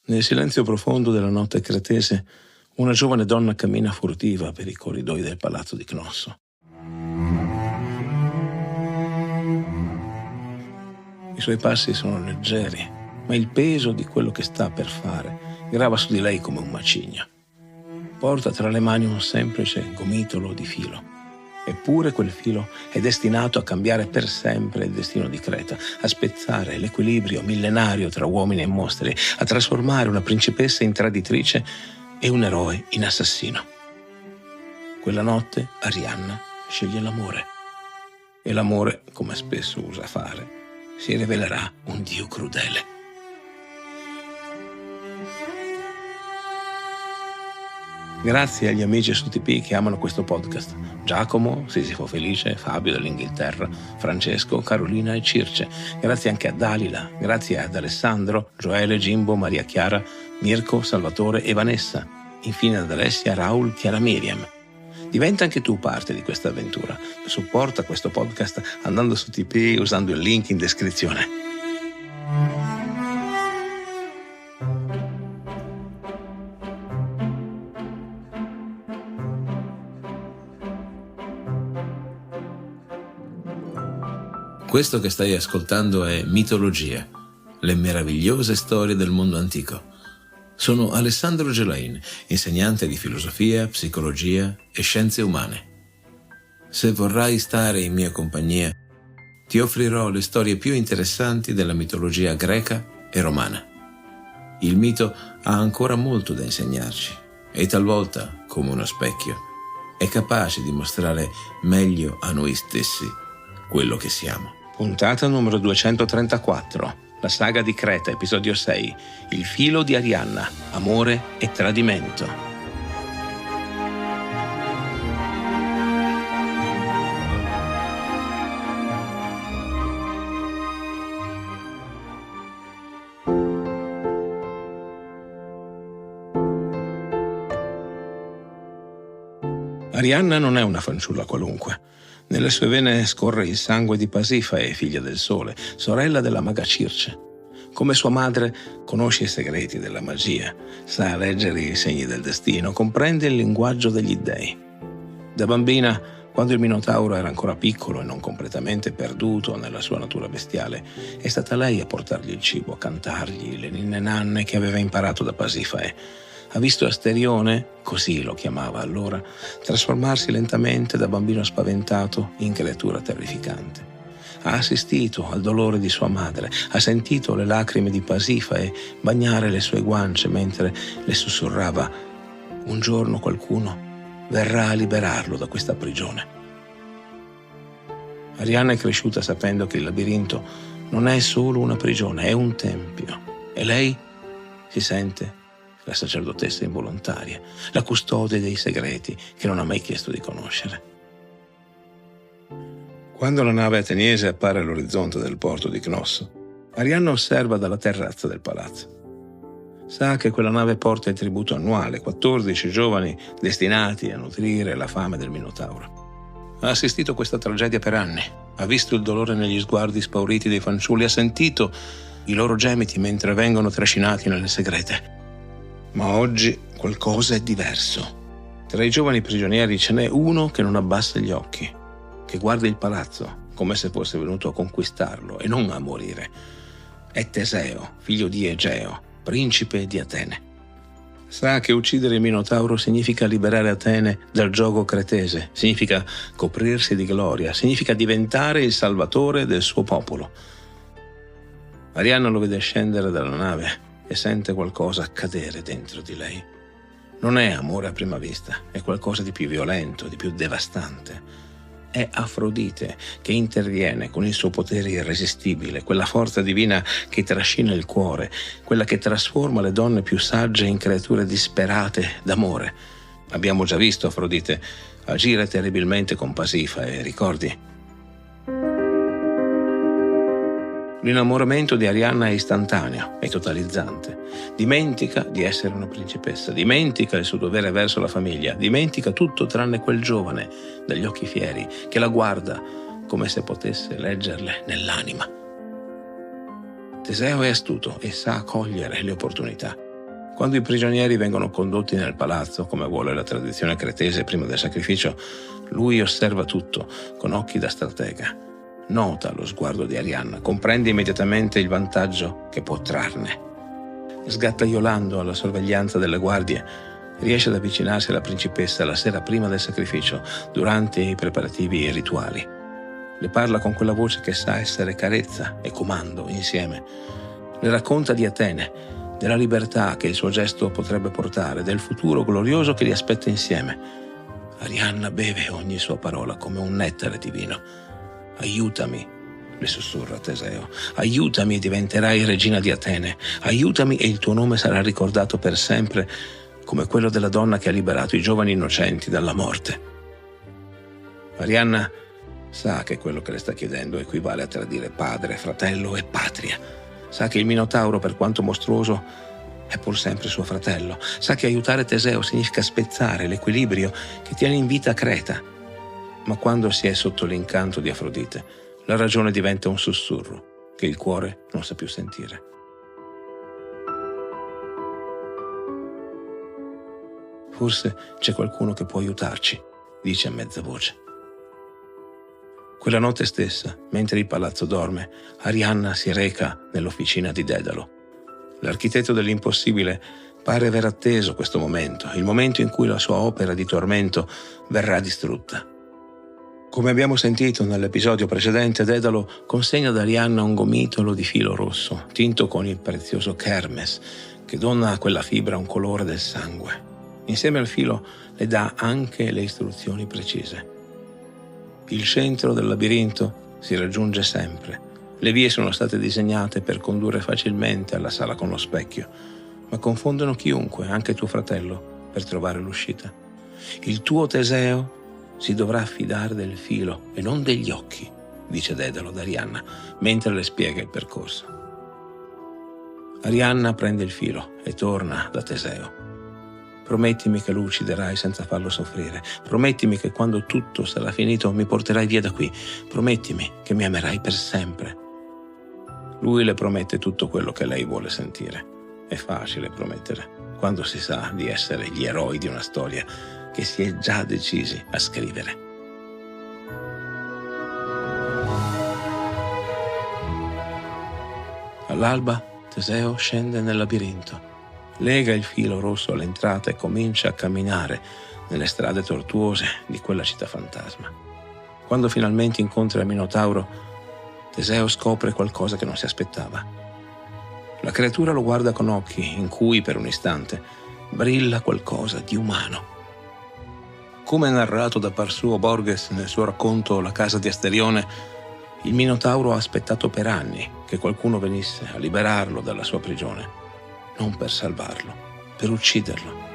Nel silenzio profondo della notte cretese, una giovane donna cammina furtiva per i corridoi del palazzo di Cnosso. I suoi passi sono leggeri, ma il peso di quello che sta per fare grava su di lei come un macigno. Porta tra le mani un semplice gomitolo di filo. Eppure quel filo è destinato a cambiare per sempre il destino di Creta, a spezzare l'equilibrio millenario tra uomini e mostri, a trasformare una principessa in traditrice e un eroe in assassino. Quella notte Arianna sceglie l'amore. E l'amore, come spesso usa fare, si rivelerà un dio crudele. Grazie agli amici su TP che amano questo podcast: Giacomo, Sisifo Felice, Fabio dall'Inghilterra, Francesco, Carolina e Circe. Grazie anche a Dalila, grazie ad Alessandro, Gioele, Gimbo, Maria Chiara, Mirko, Salvatore e Vanessa. Infine ad Alessia, Raul, Chiara Miriam. Diventa anche tu parte di questa avventura. Supporta questo podcast andando su TP usando il link in descrizione. Questo che stai ascoltando è Mitologia, le meravigliose storie del mondo antico. Sono Alessandro Gelain, insegnante di filosofia, psicologia e scienze umane. Se vorrai stare in mia compagnia, ti offrirò le storie più interessanti della mitologia greca e romana. Il mito ha ancora molto da insegnarci e talvolta, come uno specchio, è capace di mostrare meglio a noi stessi quello che siamo. Puntata numero 234. La saga di Creta, episodio 6. Il filo di Arianna. Amore e tradimento. Arianna non è una fanciulla qualunque. Nelle sue vene scorre il sangue di Pasifae, figlia del sole, sorella della maga Circe. Come sua madre, conosce i segreti della magia, sa leggere i segni del destino, comprende il linguaggio degli dei. Da bambina, quando il Minotauro era ancora piccolo e non completamente perduto nella sua natura bestiale, è stata lei a portargli il cibo, a cantargli le ninne nanne che aveva imparato da Pasifae. Ha visto Asterione, così lo chiamava allora, trasformarsi lentamente da bambino spaventato in creatura terrificante. Ha assistito al dolore di sua madre, ha sentito le lacrime di Pasifae bagnare le sue guance mentre le sussurrava: un giorno qualcuno verrà a liberarlo da questa prigione. Arianna è cresciuta sapendo che il labirinto non è solo una prigione, è un tempio. E lei si sente la sacerdotessa involontaria, la custode dei segreti che non ha mai chiesto di conoscere. Quando la nave ateniese appare all'orizzonte del porto di Cnosso, Arianna osserva dalla terrazza del palazzo. Sa che quella nave porta il tributo annuale, 14 giovani destinati a nutrire la fame del Minotauro. Ha assistito a questa tragedia per anni, ha visto il dolore negli sguardi spauriti dei fanciulli, ha sentito i loro gemiti mentre vengono trascinati nelle segrete. Ma oggi qualcosa è diverso. Tra i giovani prigionieri ce n'è uno che non abbassa gli occhi, che guarda il palazzo come se fosse venuto a conquistarlo e non a morire. È Teseo, figlio di Egeo, principe di Atene. Sa che uccidere il Minotauro significa liberare Atene dal giogo cretese, significa coprirsi di gloria, significa diventare il salvatore del suo popolo. Arianna lo vede scendere dalla nave e sente qualcosa accadere dentro di lei. Non è amore a prima vista, è qualcosa di più violento, di più devastante. È Afrodite che interviene con il suo potere irresistibile, quella forza divina che trascina il cuore, quella che trasforma le donne più sagge in creature disperate d'amore. Abbiamo già visto Afrodite agire terribilmente con Pasifae, ricordi? L'innamoramento di Arianna è istantaneo, è totalizzante. Dimentica di essere una principessa, dimentica il suo dovere verso la famiglia, dimentica tutto tranne quel giovane dagli occhi fieri che la guarda come se potesse leggerle nell'anima. Teseo è astuto e sa cogliere le opportunità. Quando i prigionieri vengono condotti nel palazzo, come vuole la tradizione cretese prima del sacrificio, lui osserva tutto con occhi da stratega. Nota lo sguardo di Arianna, comprende immediatamente il vantaggio che può trarne. Sgattaiolando alla sorveglianza delle guardie, riesce ad avvicinarsi alla principessa la sera prima del sacrificio, durante i preparativi e i rituali. Le parla con quella voce che sa essere carezza e comando insieme. Le racconta di Atene, della libertà che il suo gesto potrebbe portare, del futuro glorioso che li aspetta insieme. Arianna beve ogni sua parola come un nettare divino. «Aiutami», le sussurra Teseo, «aiutami e diventerai regina di Atene. Aiutami e il tuo nome sarà ricordato per sempre come quello della donna che ha liberato i giovani innocenti dalla morte». Arianna sa che quello che le sta chiedendo equivale a tradire padre, fratello e patria. Sa che il Minotauro, per quanto mostruoso, è pur sempre suo fratello. Sa che aiutare Teseo significa spezzare l'equilibrio che tiene in vita Creta. Ma quando si è sotto l'incanto di Afrodite, la ragione diventa un sussurro che il cuore non sa più sentire. «Forse c'è qualcuno che può aiutarci», dice a mezza voce. Quella notte stessa, mentre il palazzo dorme, Arianna si reca nell'officina di Dedalo. L'architetto dell'impossibile pare aver atteso questo momento, il momento in cui la sua opera di tormento verrà distrutta. Come abbiamo sentito nell'episodio precedente, Dedalo consegna ad Arianna un gomitolo di filo rosso, tinto con il prezioso Kermes, che dona a quella fibra un colore del sangue. Insieme al filo le dà anche le istruzioni precise. Il centro del labirinto si raggiunge sempre. Le vie sono state disegnate per condurre facilmente alla sala con lo specchio, ma confondono chiunque, anche tuo fratello, per trovare l'uscita. Il tuo Teseo si dovrà fidare del filo e non degli occhi, dice Dedalo ad Arianna, mentre le spiega il percorso. Arianna prende il filo e torna da Teseo. «Promettimi che lo ucciderai senza farlo soffrire. Promettimi che quando tutto sarà finito mi porterai via da qui. Promettimi che mi amerai per sempre». Lui le promette tutto quello che lei vuole sentire. È facile promettere quando si sa di essere gli eroi di una storia che si è già decisi a scrivere. All'alba Teseo scende nel labirinto, lega il filo rosso all'entrata e comincia a camminare nelle strade tortuose di quella città fantasma. Quando finalmente incontra il Minotauro, Teseo scopre qualcosa che non si aspettava. La creatura lo guarda con occhi in cui, per un istante, brilla qualcosa di umano. Come narrato da Parsuo Borges nel suo racconto La casa di Asterione, il Minotauro ha aspettato per anni che qualcuno venisse a liberarlo dalla sua prigione, non per salvarlo, per ucciderlo.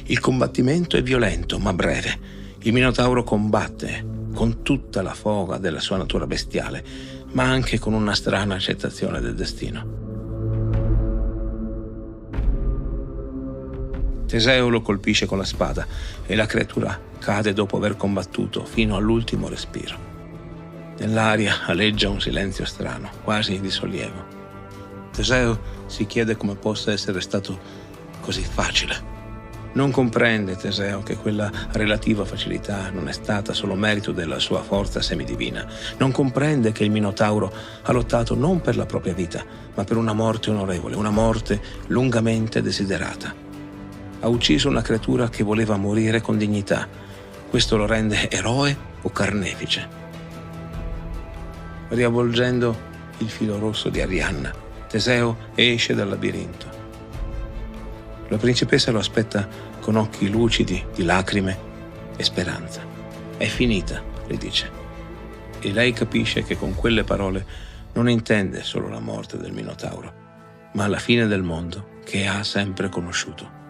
Il combattimento è violento ma breve. Il Minotauro combatte con tutta la foga della sua natura bestiale, ma anche con una strana accettazione del destino. Teseo lo colpisce con la spada e la creatura cade dopo aver combattuto fino all'ultimo respiro. Nell'aria aleggia un silenzio strano, quasi di sollievo. Teseo si chiede come possa essere stato così facile. Non comprende Teseo che quella relativa facilità non è stata solo merito della sua forza semidivina. Non comprende che il Minotauro ha lottato non per la propria vita, ma per una morte onorevole, una morte lungamente desiderata. Ha ucciso una creatura che voleva morire con dignità. Questo lo rende eroe o carnefice? Riavvolgendo il filo rosso di Arianna, Teseo esce dal labirinto. La principessa lo aspetta con occhi lucidi di lacrime e speranza. È finita, le dice. E lei capisce che con quelle parole non intende solo la morte del Minotauro, ma la fine del mondo che ha sempre conosciuto.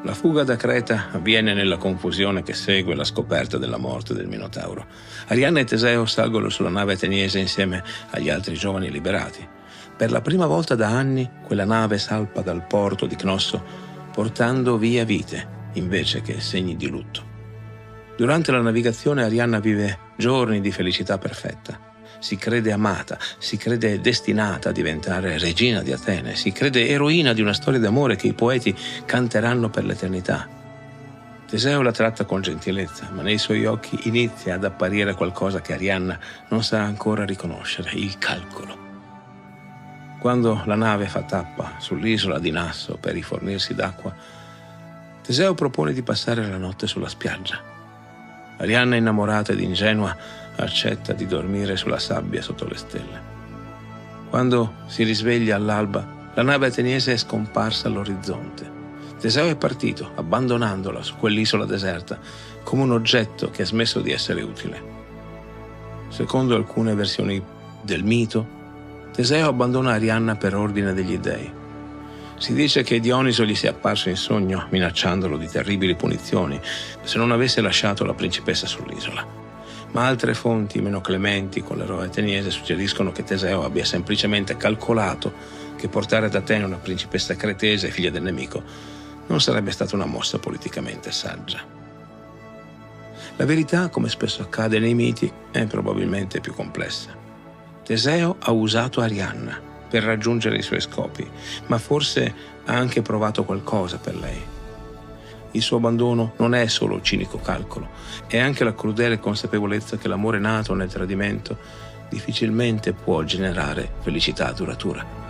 La fuga da Creta avviene nella confusione che segue la scoperta della morte del Minotauro. Arianna e Teseo salgono sulla nave ateniese insieme agli altri giovani liberati. Per la prima volta da anni quella nave salpa dal porto di Cnosso portando via vite invece che segni di lutto. Durante la navigazione Arianna vive giorni di felicità perfetta. Si crede amata, si crede destinata a diventare regina di Atene, si crede eroina di una storia d'amore che i poeti canteranno per l'eternità. Teseo la tratta con gentilezza, ma nei suoi occhi inizia ad apparire qualcosa che Arianna non sa ancora riconoscere: il calcolo. Quando la nave fa tappa sull'isola di Nasso per rifornirsi d'acqua, Teseo propone di passare la notte sulla spiaggia. Arianna, innamorata ed ingenua, accetta di dormire sulla sabbia sotto le stelle. Quando si risveglia all'alba, la nave ateniese è scomparsa all'orizzonte. Teseo è partito, abbandonandola su quell'isola deserta, come un oggetto che ha smesso di essere utile. Secondo alcune versioni del mito, Teseo abbandona Arianna per ordine degli dei. Si dice che Dioniso gli sia apparso in sogno, minacciandolo di terribili punizioni se non avesse lasciato la principessa sull'isola. Ma altre fonti meno clementi con l'eroe ateniese suggeriscono che Teseo abbia semplicemente calcolato che portare ad Atene una principessa cretese, figlia del nemico, non sarebbe stata una mossa politicamente saggia. La verità, come spesso accade nei miti, è probabilmente più complessa. Teseo ha usato Arianna per raggiungere i suoi scopi, ma forse ha anche provato qualcosa per lei. Il suo abbandono non è solo cinico calcolo, è anche la crudele consapevolezza che l'amore nato nel tradimento difficilmente può generare felicità duratura.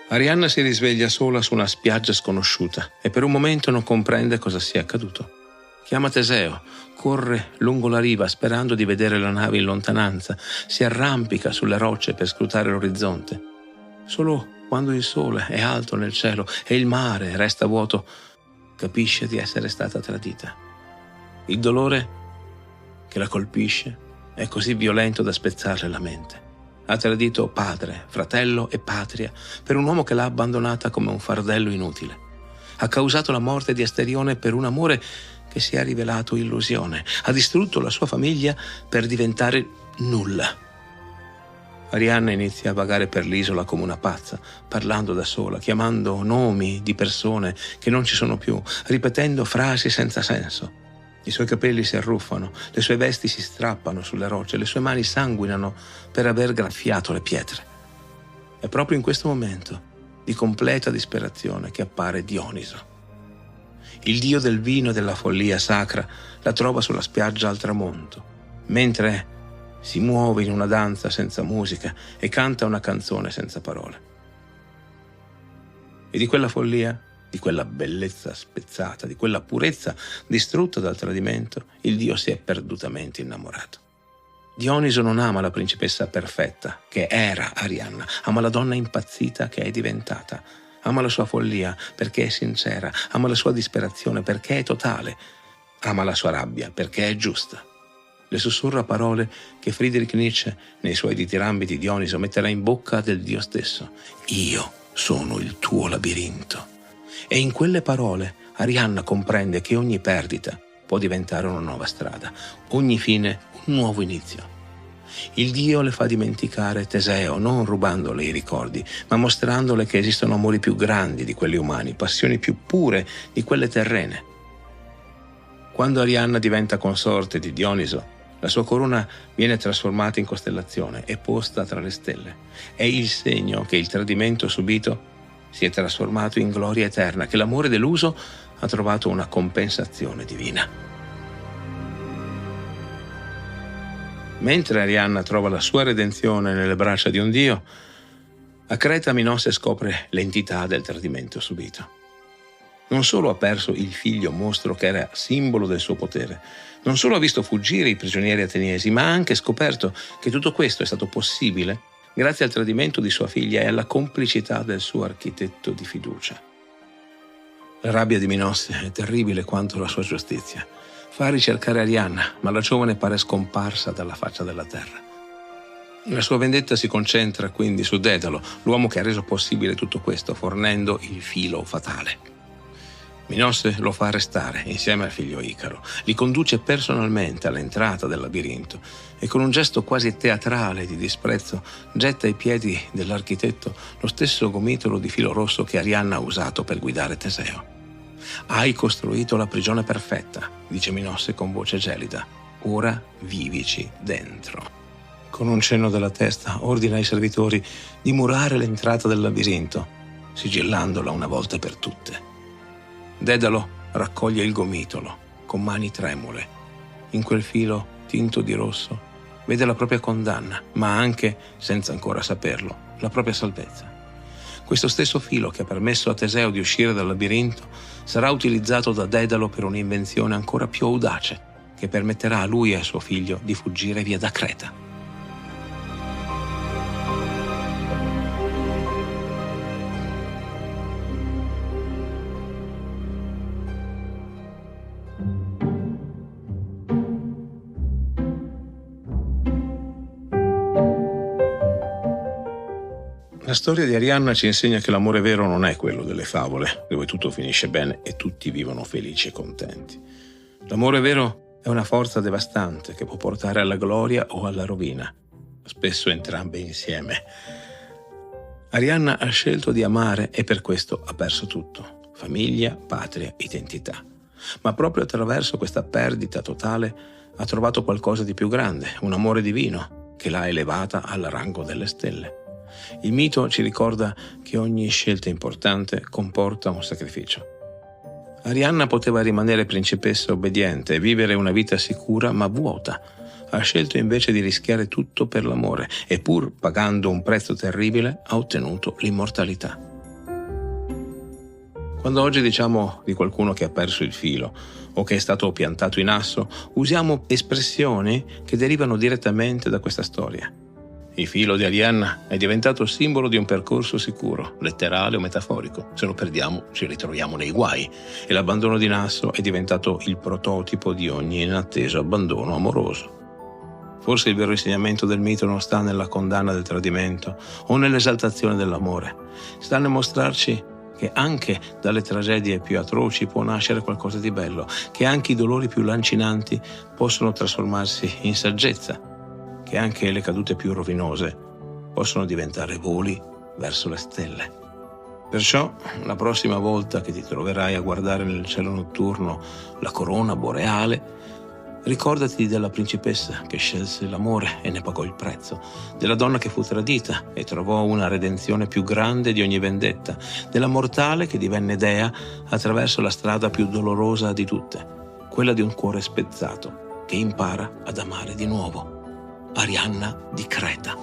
Arianna si risveglia sola su una spiaggia sconosciuta e per un momento non comprende cosa sia accaduto. Chiama Teseo, corre lungo la riva sperando di vedere la nave in lontananza, si arrampica sulle rocce per scrutare l'orizzonte. Solo quando il sole è alto nel cielo e il mare resta vuoto, capisce di essere stata tradita. Il dolore che la colpisce è così violento da spezzarle la mente. Ha tradito padre, fratello e patria per un uomo che l'ha abbandonata come un fardello inutile. Ha causato la morte di Asterione per un amore che si è rivelato illusione. Ha distrutto la sua famiglia per diventare nulla. Arianna inizia a vagare per l'isola come una pazza, parlando da sola, chiamando nomi di persone che non ci sono più, ripetendo frasi senza senso. I suoi capelli si arruffano, le sue vesti si strappano sulle rocce, le sue mani sanguinano per aver graffiato le pietre. È proprio in questo momento di completa disperazione che appare Dioniso. Il dio del vino e della follia sacra la trova sulla spiaggia al tramonto, mentre si muove in una danza senza musica e canta una canzone senza parole. E di quella follia, di quella bellezza spezzata, di quella purezza distrutta dal tradimento, il dio si è perdutamente innamorato. Dioniso non ama la principessa perfetta, che era Arianna, ama la donna impazzita che è diventata, ama la sua follia perché è sincera, ama la sua disperazione perché è totale, ama la sua rabbia perché è giusta. Le sussurra parole che Friedrich Nietzsche, nei suoi ditirambiti Dioniso, metterà in bocca del dio stesso. Io sono il tuo labirinto. E in quelle parole Arianna comprende che ogni perdita può diventare una nuova strada, ogni fine un nuovo inizio. Il dio le fa dimenticare Teseo, non rubandole i ricordi, ma mostrandole che esistono amori più grandi di quelli umani, passioni più pure di quelle terrene. Quando Arianna diventa consorte di Dioniso, la sua corona viene trasformata in costellazione e posta tra le stelle. È il segno che il tradimento subito si è trasformato in gloria eterna, che l'amore deluso ha trovato una compensazione divina. Mentre Arianna trova la sua redenzione nelle braccia di un dio, a Creta Minosse scopre l'entità del tradimento subito. Non solo ha perso il figlio mostro che era simbolo del suo potere, non solo ha visto fuggire i prigionieri ateniesi, ma ha anche scoperto che tutto questo è stato possibile grazie al tradimento di sua figlia e alla complicità del suo architetto di fiducia. La rabbia di Minosse è terribile quanto la sua giustizia. Fa ricercare Arianna, ma la giovane pare scomparsa dalla faccia della terra. La sua vendetta si concentra quindi su Dedalo, l'uomo che ha reso possibile tutto questo, fornendo il filo fatale. Minosse lo fa arrestare insieme al figlio Icaro, li conduce personalmente all'entrata del labirinto e con un gesto quasi teatrale di disprezzo getta ai piedi dell'architetto lo stesso gomitolo di filo rosso che Arianna ha usato per guidare Teseo. «Hai costruito la prigione perfetta», dice Minosse con voce gelida. «Ora vivici dentro». Con un cenno della testa ordina ai servitori di murare l'entrata del labirinto, sigillandola una volta per tutte. Dedalo raccoglie il gomitolo con mani tremule. In quel filo tinto di rosso vede la propria condanna, ma anche, senza ancora saperlo, la propria salvezza. Questo stesso filo che ha permesso a Teseo di uscire dal labirinto sarà utilizzato da Dedalo per un'invenzione ancora più audace, che permetterà a lui e a suo figlio di fuggire via da Creta. La storia di Arianna ci insegna che l'amore vero non è quello delle favole, dove tutto finisce bene e tutti vivono felici e contenti. L'amore vero è una forza devastante che può portare alla gloria o alla rovina, spesso entrambe insieme. Arianna ha scelto di amare e per questo ha perso tutto: famiglia, patria, identità. Ma proprio attraverso questa perdita totale ha trovato qualcosa di più grande, un amore divino che l'ha elevata al rango delle stelle. Il mito ci ricorda che ogni scelta importante comporta un sacrificio. Arianna poteva rimanere principessa obbediente e vivere una vita sicura ma vuota. Ha scelto invece di rischiare tutto per l'amore e, pur pagando un prezzo terribile, ha ottenuto l'immortalità. Quando oggi diciamo di qualcuno che ha perso il filo o che è stato piantato in asso, usiamo espressioni che derivano direttamente da questa storia. Il filo di Arianna è diventato simbolo di un percorso sicuro, letterale o metaforico. Se lo perdiamo ci ritroviamo nei guai, e l'abbandono di Nasso è diventato il prototipo di ogni inatteso abbandono amoroso. Forse il vero insegnamento del mito non sta nella condanna del tradimento o nell'esaltazione dell'amore. Sta nel mostrarci che anche dalle tragedie più atroci può nascere qualcosa di bello, che anche i dolori più lancinanti possono trasformarsi in saggezza, che anche le cadute più rovinose possono diventare voli verso le stelle. Perciò, la prossima volta che ti troverai a guardare nel cielo notturno la corona boreale, ricordati della principessa che scelse l'amore e ne pagò il prezzo, della donna che fu tradita e trovò una redenzione più grande di ogni vendetta, della mortale che divenne dea attraverso la strada più dolorosa di tutte, quella di un cuore spezzato che impara ad amare di nuovo. Arianna di Creta.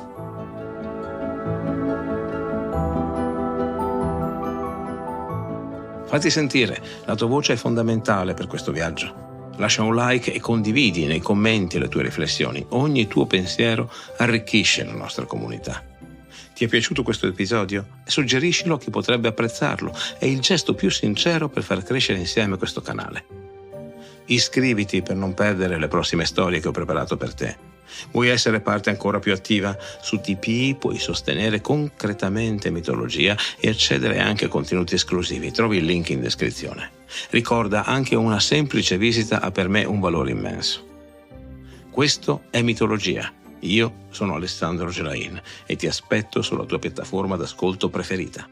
Fatti sentire, la tua voce è fondamentale per questo viaggio. Lascia un like e condividi nei commenti le tue riflessioni. Ogni tuo pensiero arricchisce la nostra comunità. Ti è piaciuto questo episodio? Suggeriscilo a chi potrebbe apprezzarlo. È il gesto più sincero per far crescere insieme questo canale. Iscriviti per non perdere le prossime storie che ho preparato per te. Vuoi essere parte ancora più attiva? Su TPI puoi sostenere concretamente mitologia e accedere anche a contenuti esclusivi. Trovi il link in descrizione. Ricorda, anche una semplice visita ha per me un valore immenso. Questo è Mitologia. Io sono Alessandro Gelain e ti aspetto sulla tua piattaforma d'ascolto preferita.